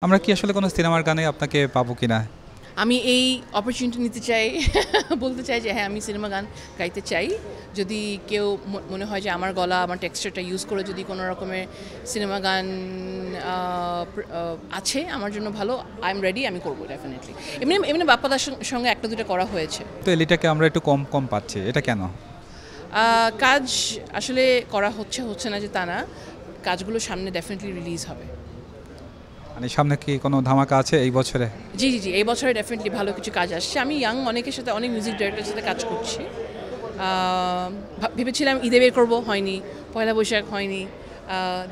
আমরা কি আসলে কোনো সিনেমার গানে আপনাকে পাবো কিনা? আমি এই অপরচুনিটি নিতে চাই বলতে চাই যে হ্যাঁ আমি সিনেমা গান গাইতে চাই। যদি কেউ মনে হয় যে আমার গলা আমার টেক্সচারটা ইউজ করে যদি কোনো রকমের সিনেমা গান আছে আমার জন্য ভালো, আই এম রেডি, আমি করবো ডেফিনেটলি। এমনি এমনি বাপ্পাদার সঙ্গে একটা দুটো করা হয়েছে। তো এলিটাকে আমরা একটু কম কম পাচ্ছি, এটা কেন? কাজ আসলে করা হচ্ছে না যে তা না, কাজগুলো সামনে ডেফিনেটলি রিলিজ হবে। মানে সামনে কি কোনো ধামাকা আছে এই বছরে? জি এই বছরে ডেফিনেটলি ভালো কিছু কাজ আসছে। আমি অনেকের সাথে, অনেক মিউজিক ডিরেক্টরের সাথে কাজ করছি। ভেবেছিলাম ঈদে বের করবো, হয়নি। পয়লা বৈশাখ হয়নি।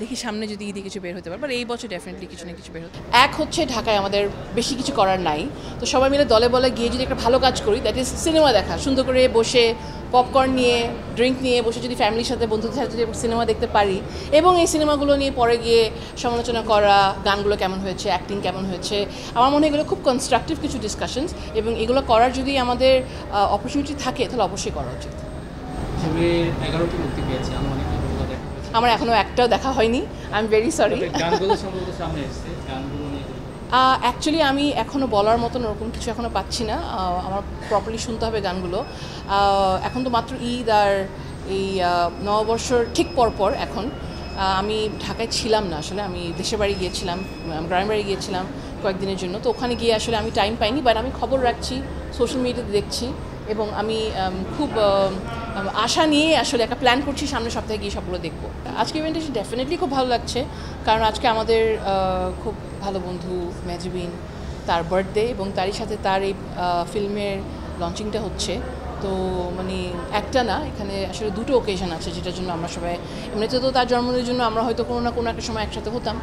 দেখি সামনে যদি ঈদে কিছু বের হতে পারে, বাট এই বছর ডেফিনেটলি কিছু না কিছু বের হতে। এক হচ্ছে ঢাকায় আমাদের বেশি কিছু করার নাই, তো সবাই মিলে দলে বলে গিয়ে যদি একটা ভালো কাজ করি, দ্যাট ইজ সিনেমা দেখা, সুন্দর করে বসে পপকর্ন নিয়ে, ড্রিঙ্ক নিয়ে বসে যদি ফ্যামিলির সাথে, বন্ধুদের সাথে যদি সিনেমা দেখতে পারি এবং এই সিনেমাগুলো নিয়ে পরে গিয়ে সমালোচনা করা, গানগুলো কেমন হয়েছে, অ্যাক্টিং কেমন হয়েছে, আমার মনে হয় এগুলো খুব কনস্ট্রাকটিভ কিছু ডিসকাশনস, এবং এগুলো করার যদি আমাদের অপরচুনিটি থাকে তাহলে অবশ্যই করা উচিত। আমার এখনও একটাও দেখা হয়নি, I am very sorry. Actually আমি এখনও বলার মতন ওরকম কিছু এখনও পাচ্ছি না, আমার প্রপারলি শুনতে হবে গানগুলো। এখন তো মাত্র ঈদ আর এই নববর্ষর ঠিক পরপর এখন আমি ঢাকায় ছিলাম না, আসলে আমি দেশের বাড়ি গিয়েছিলাম, গ্রামের বাড়ি গিয়েছিলাম কয়েকদিনের জন্য, তো ওখানে গিয়ে আসলে আমি টাইম পাইনি, বাট আমি খবর রাখছি, সোশ্যাল মিডিয়াতে দেখছি, এবং আমি খুব আশা নিয়ে আসলে একটা প্ল্যান করছি সামনের সপ্তাহে গিয়ে সবগুলো দেখবো। আজকে ইভেন্টে ডেফিনেটলি খুব ভালো লাগছে, কারণ আজকে আমাদের খুব ভালো বন্ধু মেজবিন, তার বার্থডে, এবং তারই সাথে তার এই ফিল্মের লঞ্চিংটা হচ্ছে। তো মানে একটা না, এখানে আসলে দুটো ওকেশন আছে যেটার জন্য আমরা সবাই, এমনিতে তো তার জন্মদিনের জন্য আমরা হয়তো কোনো না কোনো একটা সময় একসাথে হতাম,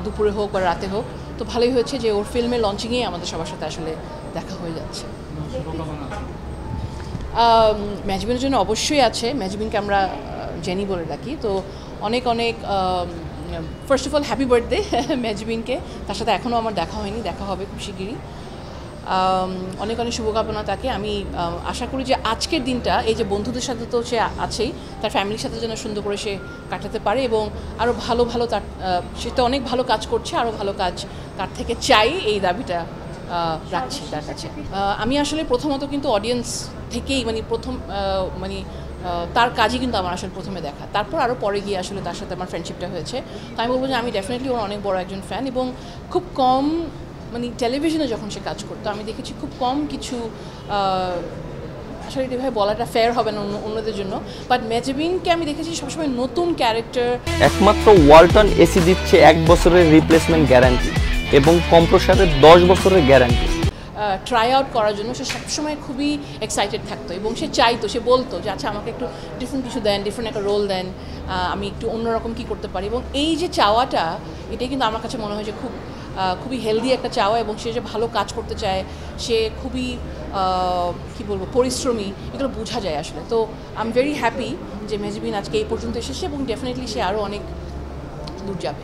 দুপুরে হোক বা রাতে হোক, তো ভালোই হয়েছে যে ওর ফিল্মের লঞ্চিংয়েই আমাদের সবার সাথে আসলে দেখা হয়ে যাচ্ছে। মেজবিনের জন্য অবশ্যই আছে, মেজবিনকে আমরা জেনি বলে ডাকি, তো অনেক first of all happy birthday মেজবিনকে, তার সাথে এখনও আমার দেখা হয়নি, দেখা হবে খুব শিগগিরই। অনেক শুভকামনা তাকে। আমি আশা করি যে আজকের দিনটা এই যে বন্ধুদের সাথে তো সে আছেই, তার ফ্যামিলির সাথে যেন সুন্দর করে সে কাটাতে পারে, এবং আরও ভালো তার, সে তো অনেক ভালো কাজ করছে, আরও ভালো কাজ তার থেকে চাই, এই দাবিটা রাখছি তার কাছে। আমি আসলে প্রথমত কিন্তু অডিয়েন্স থেকেই তার কাজই কিন্তু আমার আসলে প্রথমে দেখা, তারপর আরও পরে গিয়ে আসলে তার সাথে আমার ফ্রেন্ডশিপটা হয়েছে। তো আমি বলবো যে আমি ডেফিনেটলি ওর অনেক বড় একজন ফ্যান, এবং খুব কম টেলিভিশনে যখন সে কাজ করতো আমি দেখেছি খুব কম কিছু, আসলে এভাবে বলাটা ফেয়ার হবে না অন্যদের জন্য, বাট মেজবিনকে আমি দেখেছি সবসময় নতুন ক্যারেক্টার। একমাত্র ওয়ালটন এসি দিচ্ছে 1 বছরের রিপ্লেসমেন্ট গ্যারান্টি এবং কম্প্রেসারের 10 বছরের গ্যারান্টি। ট্রাই আউট করার জন্য সে সবসময় খুবই এক্সাইটেড থাকতো, এবং সে চাইতো, সে বলতো যে আচ্ছা আমাকে একটু ডিফারেন্ট কিছু দেন, ডিফারেন্ট একটা রোল দেন, আমি একটু অন্যরকম কী করতে পারি, এবং এই যে চাওয়াটা, এটাই কিন্তু আমার কাছে মনে হয় যে খুবই হেলদি একটা চাওয়া, এবং সে যে ভালো কাজ করতে চায়, সে খুবই কী বলবো পরিশ্রমী, এগুলো বোঝা যায় আসলে। তো আই এম ভেরি হ্যাপি যে মেজবিন আজকে এই পর্যন্ত এসেছে, এবং ডেফিনেটলি সে আরও অনেক দূর যাবে।